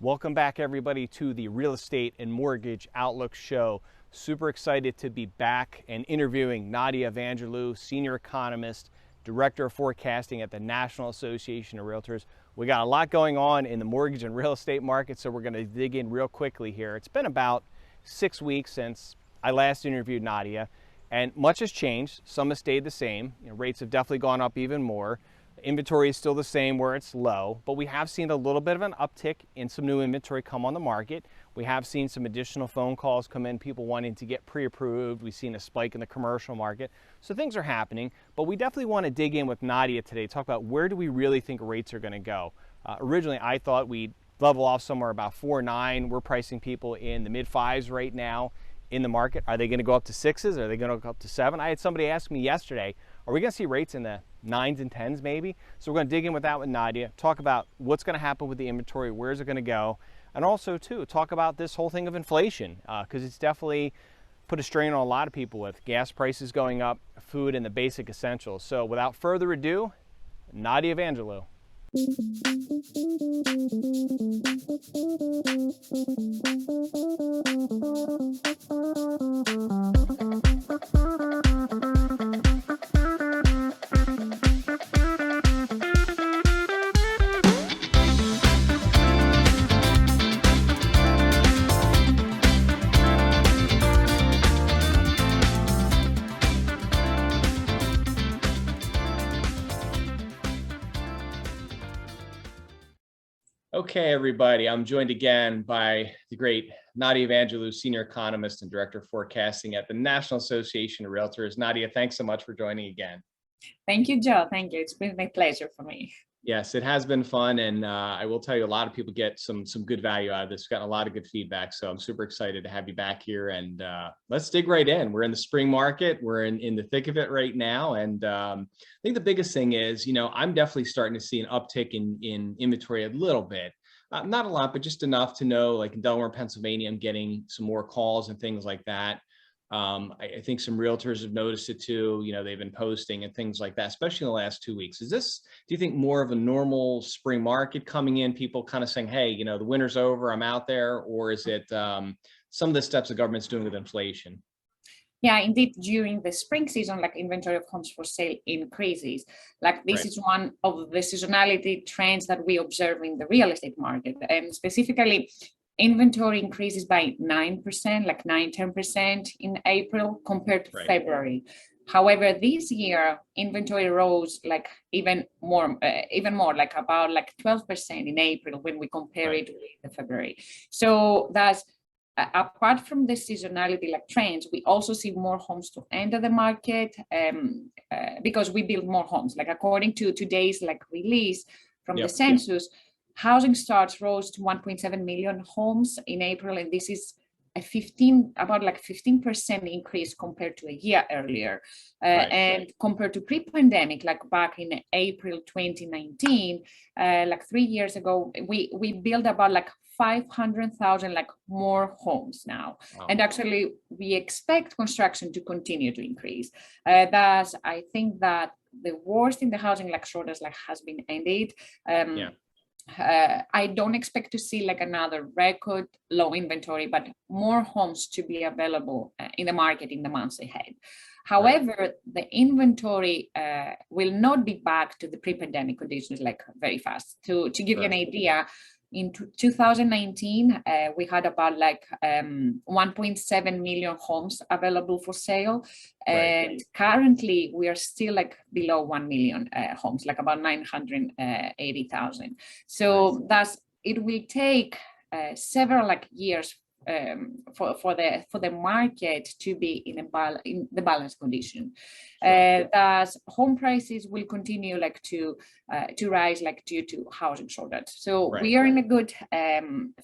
Welcome back, everybody, to the Real Estate and Mortgage Outlook Show. Super excited to be back and interviewing Nadia Evangelou, Senior Economist, Director of Forecasting at the National Association of Realtors. We got a lot going on in the mortgage and real estate market, so we're going to dig in real quickly here. It's been about 6 weeks since I last interviewed Nadia, and much has changed. Some have stayed the same. Rates have definitely gone up even more. Inventory is still the same where it's low, but we have seen a little bit of an uptick in some new inventory come on the market. We have seen some additional phone calls come in, people wanting to get pre-approved. We've seen a spike in the commercial market. So things are happening, but we definitely want to dig in with Nadia today, talk about where do we really think rates are going to go. Originally, I thought we'd level off somewhere about 4.9. We're pricing people in the mid-5s right now in the market. Are they going to go up to 6s? Are they going to go up to 7? I had somebody ask me yesterday, are we going to see rates in the 9s and 10s maybe? So we're going to dig in with that with Nadia, talk about what's going to happen with the inventory, where's it going to go, and also too talk about this whole thing of inflation, because it's definitely put a strain on a lot of people with gas prices going up, food, and the basic essentials. So without further ado, Nadia Evangelou. Okay, everybody, I'm joined again by the great Nadia Evangelou, Senior Economist and Director of Forecasting at the National Association of Realtors. Nadia, thanks so much for joining again. Thank you, Joe. Thank you. It's been a pleasure for me. Yes, it has been fun, and I will tell you, a lot of people get some good value out of this. We've gotten a lot of good feedback, so I'm super excited to have you back here, and let's dig right in. We're in the spring market. We're in the thick of it right now, and I think the biggest thing is, I'm definitely starting to see an uptick in inventory a little bit. Not a lot, but just enough to know, like in Delaware and Pennsylvania, I'm getting some more calls and things like that. I think some realtors have noticed it too. They've been posting and things like that, especially in the last 2 weeks. Do you think more of a normal spring market coming in, people kind of saying, hey, the winter's over, I'm out there? Or is it some of the steps the government's doing with inflation? Yeah, indeed, during the spring season, like inventory of homes for sale increases. Like this is one of the seasonality trends that we observe in the real estate market. And specifically, inventory increases by 9%, like 9-10% in April compared to February. However, this year inventory rose like even more, like about 12% in April when we compare it with February. So that's apart from the seasonality like trends, we also see more homes to enter the market because we build more homes. Like according to today's release from the census. Housing starts rose to 1.7 million homes in April, and this is about 15% increase compared to a year earlier. And compared to pre-pandemic, like back in April 2019, 3 years ago, we built about 500,000 more homes now. Wow. And actually, we expect construction to continue to increase. Thus, I think that the worst in the housing shortage has been ended. I don't expect to see another record low inventory, but more homes to be available in the market in the months ahead. However, the inventory will not be back to the pre-pandemic conditions very fast. To give you an idea, in 2019, we had about 1.7 million homes available for sale. And currently we are still below 1 million homes, about 980,000. So thus it will take several years for the market to be in the balanced condition. Thus home prices will continue to rise due to housing shortage. So we are in a good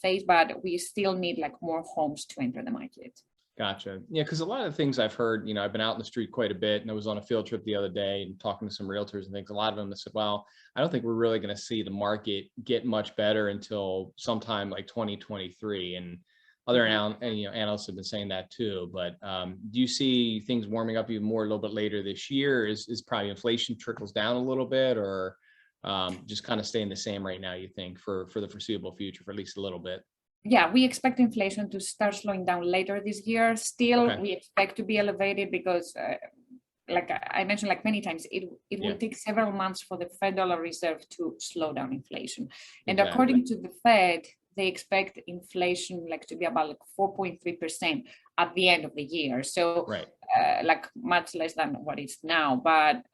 phase, but we still need more homes to enter the market. Gotcha. Yeah, because a lot of the things I've heard, I've been out in the street quite a bit, and I was on a field trip the other day and talking to some realtors and things. A lot of them have said, well, I don't think we're really going to see the market get much better until sometime like 2023. And other analysts have been saying that too. But do you see things warming up even more a little bit later this year? Is probably inflation trickles down a little bit, or just kind of staying the same right now, you think, for the foreseeable future, for at least a little bit? Yeah, we expect inflation to start slowing down later this year. Still, Okay. we expect to be elevated because like I mentioned like many times, it will take several months for the Federal Reserve to slow down inflation. And according to the Fed, they expect inflation like to be about like 4.3% at the end of the year. So like much less than what it's now. But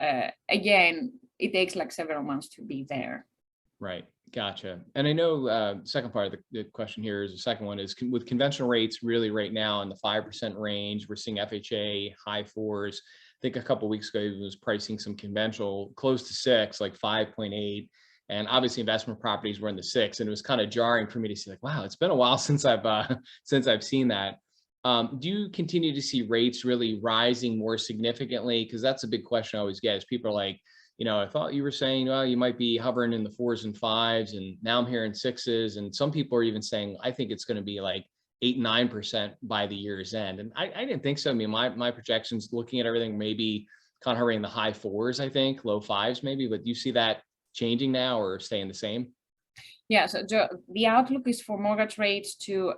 again, it takes like several months to be there. Right. Gotcha. And I know second part of the question here is the second one is with conventional rates really right now in the 5% range. We're seeing FHA high fours. I think a couple of weeks ago it was pricing some conventional close to 6, like 5.8. And obviously investment properties were in the 6. And it was kind of jarring for me to see like, wow, it's been a while since I've seen that. Do you continue to see rates really rising more significantly? Because that's a big question I always get is people are like, I thought you were saying, well, you might be hovering in the 4s and 5s, and now I'm hearing 6s. And some people are even saying, I think it's going to be like 8, 9% by the year's end. And I didn't think so. I mean, my projections looking at everything, maybe kind of hovering in the high 4s, I think, low 5s maybe, but do you see that changing now or staying the same? Yeah, so the outlook is for mortgage rates to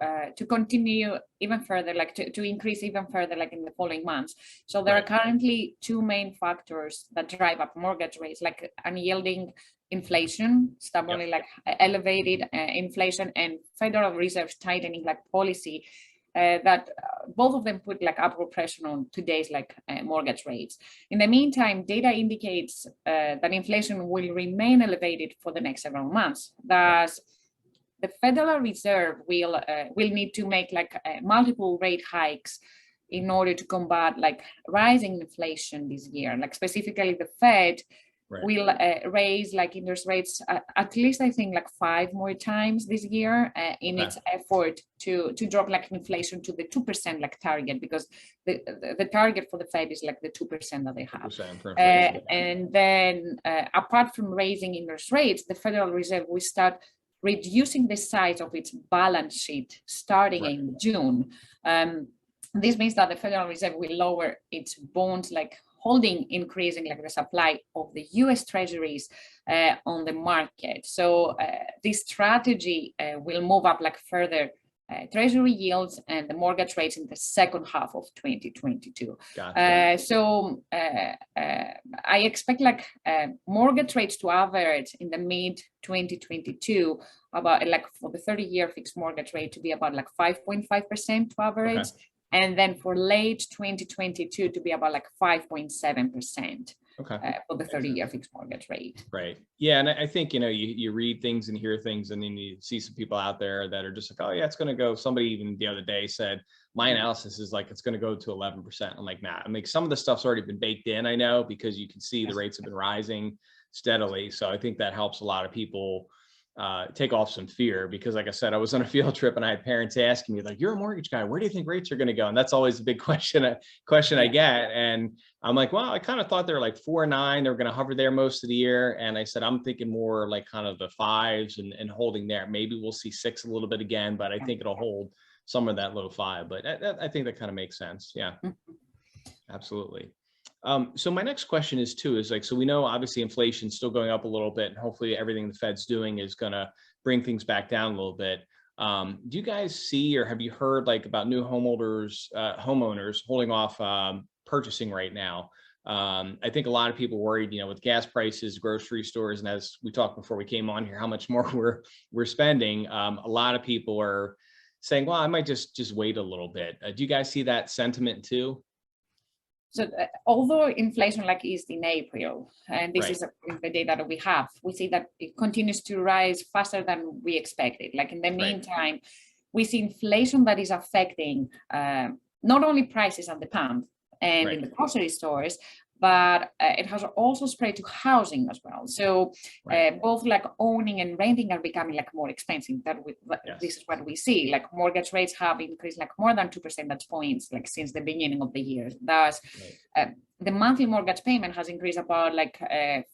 continue even further, like to increase even further, like in the following months. So there are currently 2 main factors that drive up mortgage rates, like unyielding inflation, stubbornly like elevated inflation, and Federal Reserve tightening like policy. That both of them put like upward pressure on today's like mortgage rates. In the meantime, data indicates that inflation will remain elevated for the next several months. Thus, the Federal Reserve will need to make like multiple rate hikes in order to combat like rising inflation this year. Like specifically, the Fed will raise like interest rates at least I think like 5 more times this year in its effort to drop like inflation to the 2% like target, because the target for the Fed is like the 2% that they have. And then apart from raising interest rates, the Federal Reserve will start reducing the size of its balance sheet starting in June. This means that the Federal Reserve will lower its bonds like holding, increasing like the supply of the US Treasuries on the market. So this strategy will move up like further Treasury yields and the mortgage rates in the second half of 2022. So I expect like mortgage rates to average in the mid 2022 about like for the 30-year fixed mortgage rate to be about like 5.5% to average. And then for late 2022 to be about like 5.7% for the 30-year fixed mortgage rate. Yeah, and I think, you read things and hear things, and then you see some people out there that are just like, oh yeah, it's going to go. Somebody even the other day said, my analysis is like, it's going to go to 11%. I'm like, nah, I mean, some of the stuff's already been baked in, I know, because you can see the rates have been rising steadily. So I think that helps a lot of people take off some fear, because like I said, I was on a field trip and I had parents asking me like, you're a mortgage guy, where do you think rates are going to go? And that's always a big question I get. And I'm like, well, I kind of thought they're like 4 or 9, they're going to hover there most of the year. And I said, I'm thinking more like kind of the 5s and holding there. Maybe we'll see 6 a little bit again, but I think it'll hold some of that low 5. But I think that kind of makes sense. Yeah, absolutely. So my next question is like, so we know obviously inflation's still going up a little bit, and hopefully everything the Fed's doing is going to bring things back down a little bit. Do you guys see, or have you heard like about new homeowners holding off purchasing right now? I think a lot of people worried, with gas prices, grocery stores, and as we talked before we came on here, how much more we're spending. A lot of people are saying, well, I might just wait a little bit. Do you guys see that sentiment too? So although inflation like eased in April, and this is the data that we have, we see that it continues to rise faster than we expected. Like in the meantime, we see inflation that is affecting not only prices at the pump and in the grocery stores, but it has also spread to housing as well. So both like owning and renting are becoming like more expensive. This is what we see. Like mortgage rates have increased like more than 2 percentage points like since the beginning of the year. Thus, the monthly mortgage payment has increased about like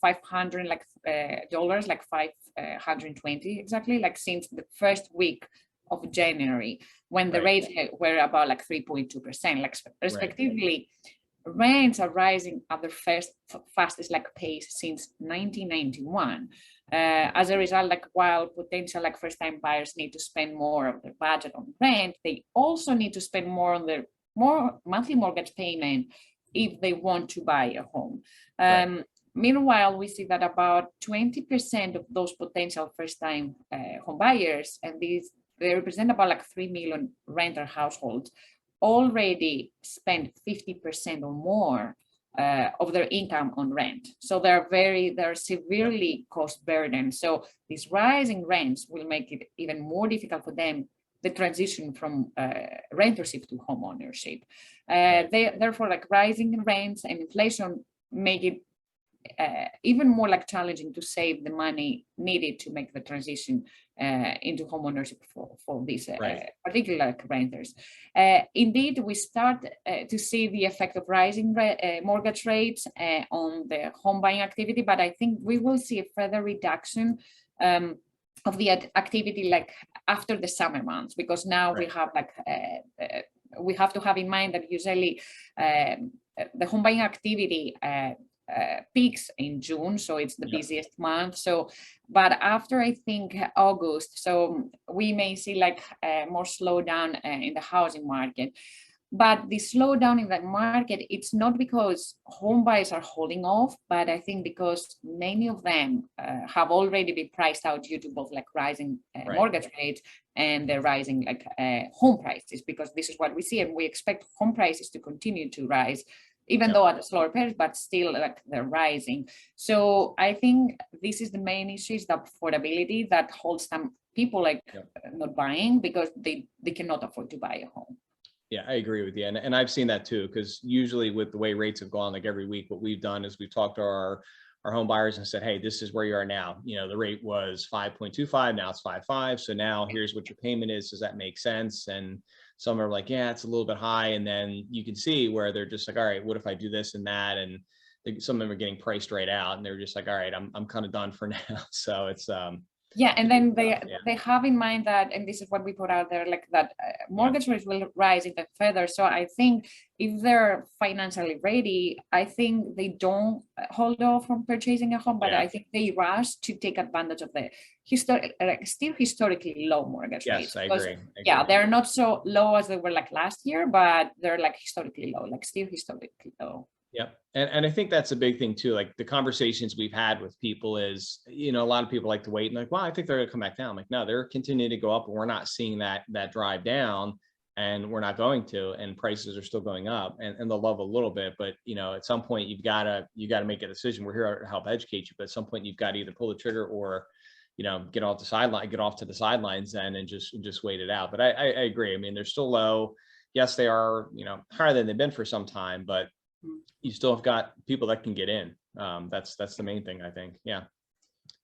$500 dollars, like 520 exactly, like since the first week of January, when the rates were about like 3.2%, like respectively. rents are rising at the fastest like pace since 1991. As a result, like while potential like first-time buyers need to spend more of their budget on rent, they also need to spend more on their monthly mortgage payment if they want to buy a home. Right. Meanwhile, we see that about 20% of those potential first-time home buyers, and they represent about like 3 million renter households, already spend 50% or more of their income on rent. So they're severely cost burdened. So these rising rents will make it even more difficult for them, the transition from rentership to home ownership. Therefore, like rising rents and inflation make it even more like challenging to save the money needed to make the transition into homeownership for these particular like renters. Indeed, we start to see the effect of rising mortgage rates on the home buying activity, but I think we will see a further reduction of the activity like after the summer months, because now we have like we have to have in mind that usually the home buying activity peaks in June, so it's the busiest month. So, but after I think August, so we may see like more slowdown in the housing market. But the slowdown in that market, it's not because home buyers are holding off, but I think because many of them have already been priced out due to both like rising mortgage rates and the rising like home prices, because this is what we see, and we expect home prices to continue to rise, even though at a slower pace, but still like they're rising. So I think this is the main issue, is the affordability that holds some people like not buying, because they cannot afford to buy a home. Yeah, I agree with you. And I've seen that too, because usually with the way rates have gone, like every week, what we've done is we've talked to our home buyers and said, hey, this is where you are now. You know, the rate was 5.25, now it's 5.5. So now here's what your payment is. Does that make sense? And some are like, yeah, it's a little bit high. And then you can see where they're just like, all right, what if I do this and that? And some of them are getting priced right out, and they're just like, all right, I'm kind of done for now. So it's, and then they have in mind that, and this is what we put out there, like that mortgage rates will rise even further. So I think if they're financially ready, I think they don't hold off from purchasing a home, but I think they rush to take advantage of the still historically low mortgage rates. I agree. Yeah, they're not so low as they were like last year, but they're like historically low, like still historically low. Yep. And I think that's a big thing too. Like the conversations we've had with people is, you know, a lot of people like to wait and like, well, I think they're going to come back down. I'm like, no, they're continuing to go up, and we're not seeing that drive down, and we're not going to, and prices are still going up, and they'll love a little bit. But, you know, at some point you got to make a decision. We're here to help educate you, but at some point you've got to either pull the trigger or, you know, get off to the sidelines then and just wait it out. But I agree. I mean, they're still low. Yes, they are, you know, higher than they've been for some time, but you still have got people that can get in. That's the main thing, I think. Yeah.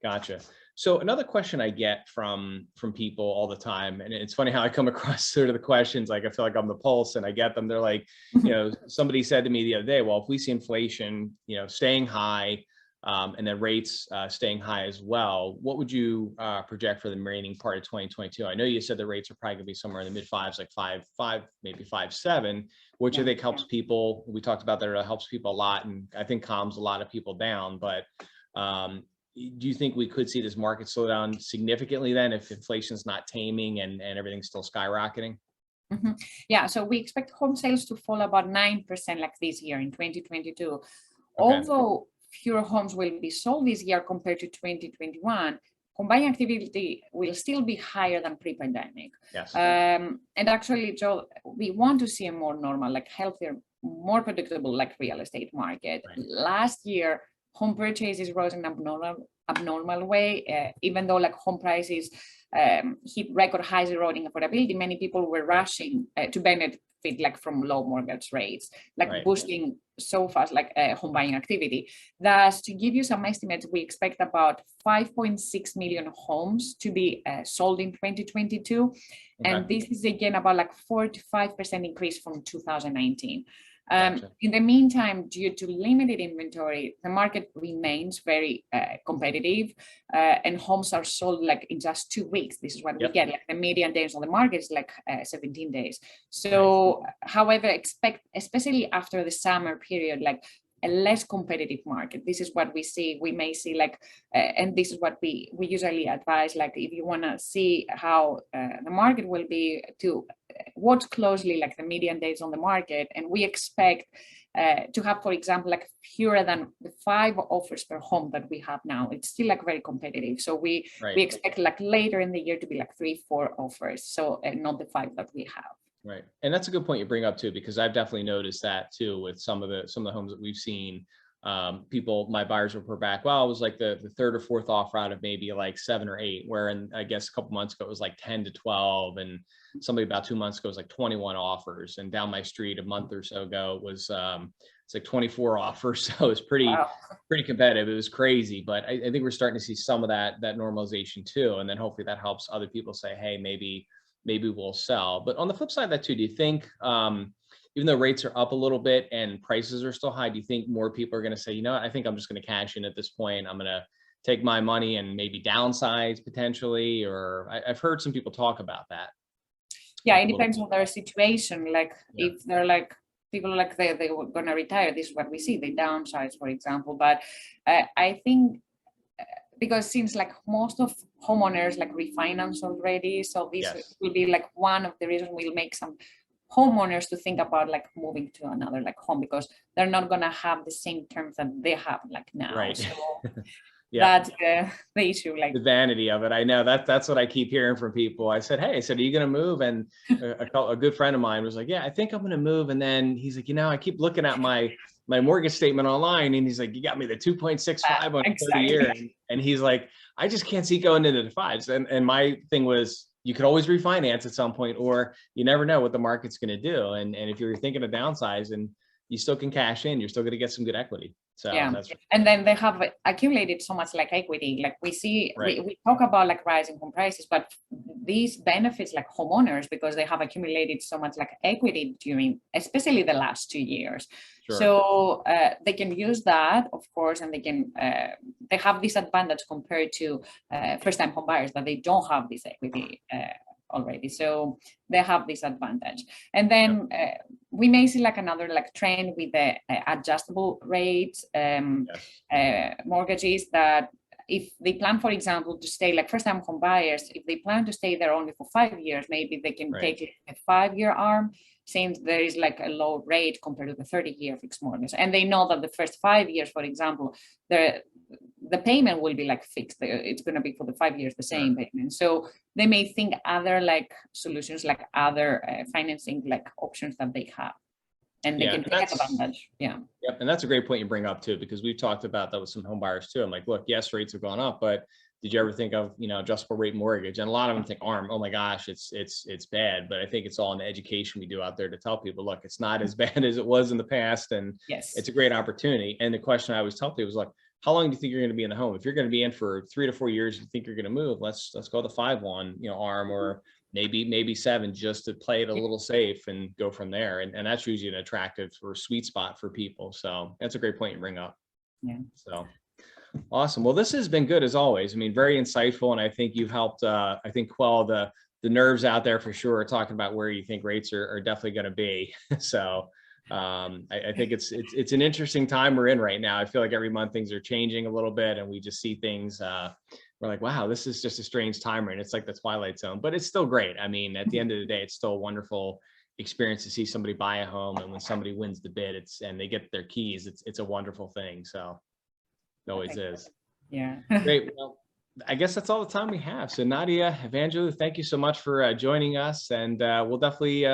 Gotcha. So another question I get from people all the time, and it's funny how I come across sort of the questions, like I feel like I'm the pulse and I get them. They're like, you know, somebody said to me the other day, well, if we see inflation, you know, staying high, and then rates staying high as well, what would you project for the remaining part of 2022? I know you said the rates are probably going to be somewhere in the mid fives, like 5.5, maybe 5.7, which I think helps people. We talked about that, it helps people a lot, and I think calms a lot of people down. But do you think we could see this market slow down significantly then if inflation's not taming and everything's still skyrocketing? Mm-hmm. Yeah, so we expect home sales to fall about 9% like this year in 2022. Okay. Although fewer homes will be sold this year compared to 2021, home buying activity will still be higher than pre-pandemic. Yes. And actually, Joe, we want to see a more normal, like healthier, more predictable, like real estate market. Right. Last year, home purchases rose in an abnormal way, even though like home prices hit record highs, eroding affordability. Many people were rushing to benefit like from low mortgage rates, like boosting so fast like home buying activity. Thus, to give you some estimates, we expect about 5.6 million homes to be sold in 2022. Okay. And this is again about like 4 to 5% increase from 2019. Gotcha. In the meantime, due to limited inventory, the market remains very competitive, and homes are sold like in just 2 weeks. This is what we get. Like the median days on the market is like 17 days. So, however, expect, especially after the summer period, like a less competitive market. This is what we see. We may see like, and this is what we usually advise, like if you want to see how the market will be, to watch closely like the median days on the market. And we expect to have, for example, like fewer than the 5 offers per home that we have now. It's still like very competitive. So we expect like later in the year to be like 3-4 offers. So not the 5 that we have. Right. And that's a good point you bring up too, because I've definitely noticed that too with some of the homes that we've seen. People, my buyers report back, well, it was like the 3rd or 4th offer out of maybe like 7 or 8, where I guess a couple months ago it was like 10 to 12, and somebody about 2 months ago was like 21 offers, and down my street a month or so ago was it's like 24 offers. So it was pretty competitive. It was crazy, but I think we're starting to see some of that normalization too, and then hopefully that helps other people say, hey, maybe we'll sell. But on the flip side of that too, do you think, even though rates are up a little bit and prices are still high, do you think more people are going to say, you know what, I think I'm just going to cash in at this point. I'm going to take my money and maybe downsize potentially? Or I've heard some people talk about that. Yeah, it depends on their situation. Like if they're like, people like they were going to retire, this is what we see, they downsize, for example. But I think, because it seems like most of homeowners like refinance already. So this will be like one of the reasons we'll make some homeowners to think about like moving to another like home, because they're not going to have the same terms that they have like now. Right. So that's the issue. Like the vanity of it. I know that's what I keep hearing from people. I said, hey, are you going to move? And a good friend of mine was like, yeah, I think I'm going to move. And then he's like, I keep looking at my mortgage statement online, and he's like, you got me the 2.65 on 30 year. And he's like, I just can't see going into the 5s. And my thing was, you could always refinance at some point, or you never know what the market's going to do. And if you're thinking of downsize, and you still can cash in, you're still going to get some good equity. So and then they have accumulated so much like equity. Like we see, we talk about like rising home prices, but these benefits like homeowners, because they have accumulated so much like equity during, especially the last 2 years. So they can use that, of course, and they have this advantage compared to first-time home buyers, that they don't have this equity already. So they have this advantage. And then we may see like another like trend with the adjustable rates mortgages, that if they plan, for example, to stay like first-time home buyers, if they plan to stay there only for 5 years, maybe they can take a 5-year arm, since there is like a low rate compared to the 30-year fixed mortgage. And they know that the first 5 years, for example, the payment will be like fixed. It's going to be for the 5 years the same payment. So they may think other like solutions, like other financing like options that they have, and they can take advantage. Yep, and that's a great point you bring up too, because we've talked about that with some home buyers too. I'm like, look, yes, rates have gone up, but did you ever think of, adjustable rate mortgage? And a lot of them think, oh my gosh, it's bad. But I think it's all in the education we do out there to tell people, look, it's not as bad as it was in the past, and it's a great opportunity. And the question I always tell people is like, how long do you think you're going to be in the home? If you're going to be in for 3 to 4 years, you think you're going to move, let's go the 5-1, arm, or maybe 7, just to play it a little safe and go from there. And that's usually an attractive or sweet spot for people. So that's a great point you bring up. So awesome. Well, this has been good as always. I mean, very insightful. And I think you've helped, quell the nerves out there for sure, talking about where you think rates are definitely going to be. So I think it's an interesting time we're in right now. I feel like every month things are changing a little bit, and we just see things, we're like, wow, this is just a strange time, right? It's like the Twilight Zone, but it's still great. I mean, at the end of the day, it's still a wonderful experience to see somebody buy a home, and when somebody wins the bid, and they get their keys, it's a wonderful thing. So it always is. Great. Well, I guess that's all the time we have. So Nadia Evangelou, thank you so much for joining us, and we'll definitely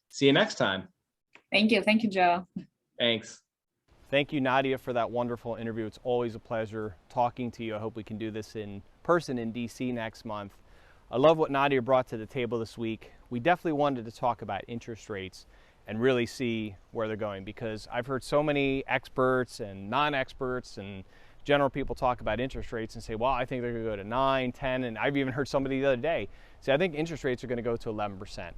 see you next time. Thank you, Joe. Thanks. Thank you, Nadia, for that wonderful interview. It's always a pleasure talking to you. I hope we can do this in person in DC next month. I love what Nadia brought to the table this week. We definitely wanted to talk about interest rates and really see where they're going, because I've heard so many experts and non-experts and general people talk about interest rates and say, well, I think they're going to go to 9, 10, and I've even heard somebody the other day say, I think interest rates are going to go to 11%.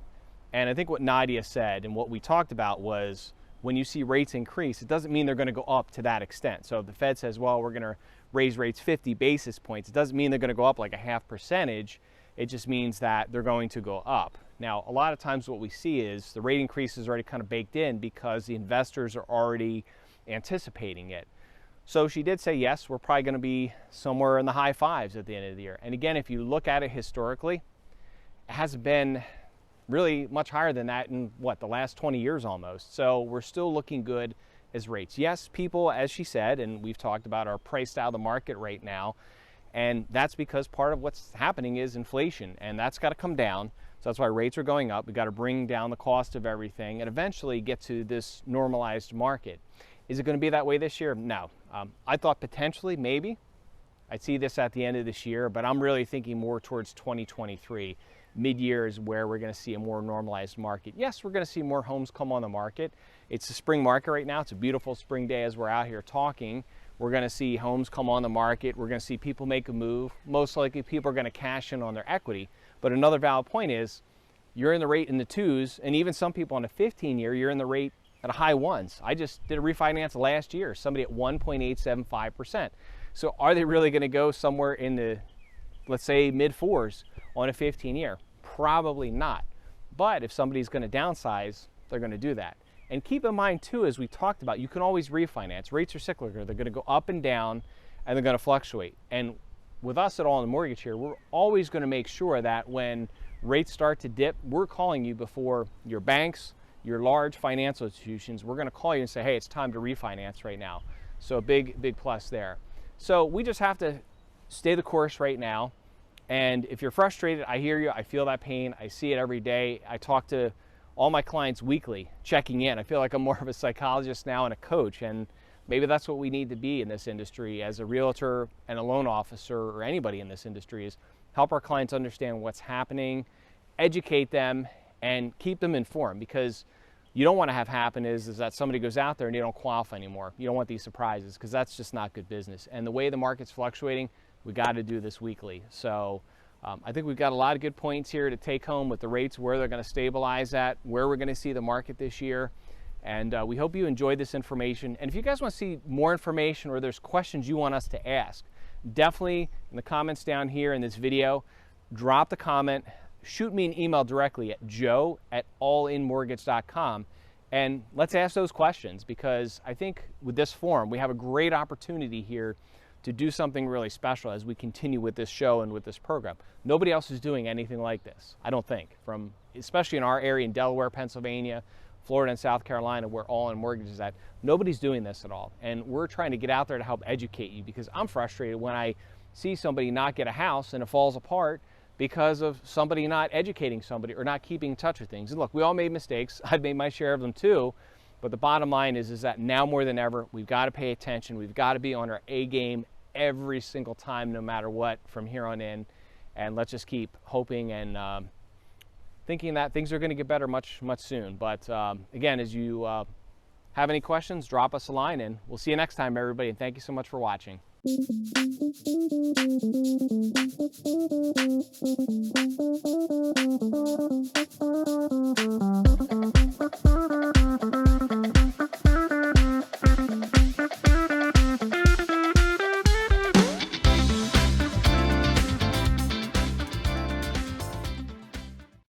And I think what Nadia said and what we talked about was when you see rates increase, it doesn't mean they're going to go up to that extent. So if the Fed says, well, we're going to raise rates 50 basis points, it doesn't mean they're going to go up like a half percentage. It just means that they're going to go up. Now, a lot of times what we see is the rate increase is already kind of baked in because the investors are already anticipating it. So she did say, yes, we're probably going to be somewhere in the high fives at the end of the year. And again, if you look at it historically, it hasn't been really much higher than that in the last 20 years almost. So we're still looking good as rates. Yes, people, as she said, and we've talked about, are priced out of the market right now. And that's because part of what's happening is inflation, and that's got to come down. So that's why rates are going up. We've got to bring down the cost of everything and eventually get to this normalized market. Is it going to be that way this year? No. I thought potentially, maybe. I'd see this at the end of this year, but I'm really thinking more towards 2023. Mid-year is where we're going to see a more normalized market. Yes, we're going to see more homes come on the market. It's a spring market right now. It's a beautiful spring day as we're out here talking. We're going to see homes come on the market. We're going to see people make a move. Most likely people are going to cash in on their equity. But another valid point is you're in the rate in the twos, and even some people on a 15-year, you're in the rate at a high ones. I just did a refinance last year, somebody at 1.875%. So are they really going to go somewhere in the, let's say, mid fours on a 15-year? Probably not. But if somebody's going to downsize, they're going to do that. And keep in mind too, as we talked about, you can always refinance. Rates are cyclical. They're going to go up and down, and they're going to fluctuate. And with us at All in Mortgage here, we're always going to make sure that when rates start to dip, we're calling you before your banks, your large financial institutions. We're going to call you and say, hey, it's time to refinance right now. So a big plus there. So we just have to stay the course right now. And if you're frustrated, I hear you. I feel that pain. I see it every day. I talk to all my clients weekly, checking in. I feel like I'm more of a psychologist now and a coach. And maybe that's what we need to be in this industry as a realtor and a loan officer, or anybody in this industry, is help our clients understand what's happening, educate them, and keep them informed. Because you don't want to have happen is that somebody goes out there and they don't qualify anymore. You don't want these surprises, because that's just not good business. And the way the market's fluctuating, we got to do this weekly. So I think we've got a lot of good points here to take home with the rates, where they're going to stabilize at, where we're going to see the market this year. And we hope you enjoyed this information. And if you guys want to see more information, or there's questions you want us to ask, definitely in the comments down here in this video, drop the comment. Shoot me an email directly at joe@allinmortgage.com, and let's ask those questions, because I think with this forum, we have a great opportunity here to do something really special as we continue with this show and with this program. Nobody else is doing anything like this, I don't think, especially in our area in Delaware, Pennsylvania, Florida, and South Carolina, where All in Mortgage is at. Nobody's doing this at all. And we're trying to get out there to help educate you, because I'm frustrated when I see somebody not get a house and it falls apart because of somebody not educating somebody or not keeping in touch with things. And look, we all made mistakes. I've made my share of them too. But the bottom line is that now more than ever, we've got to pay attention. We've got to be on our A game every single time, no matter what, from here on in. And let's just keep hoping and thinking that things are going to get better much soon. But again, as you have any questions, drop us a line, and we'll see you next time, everybody. And thank you so much for watching.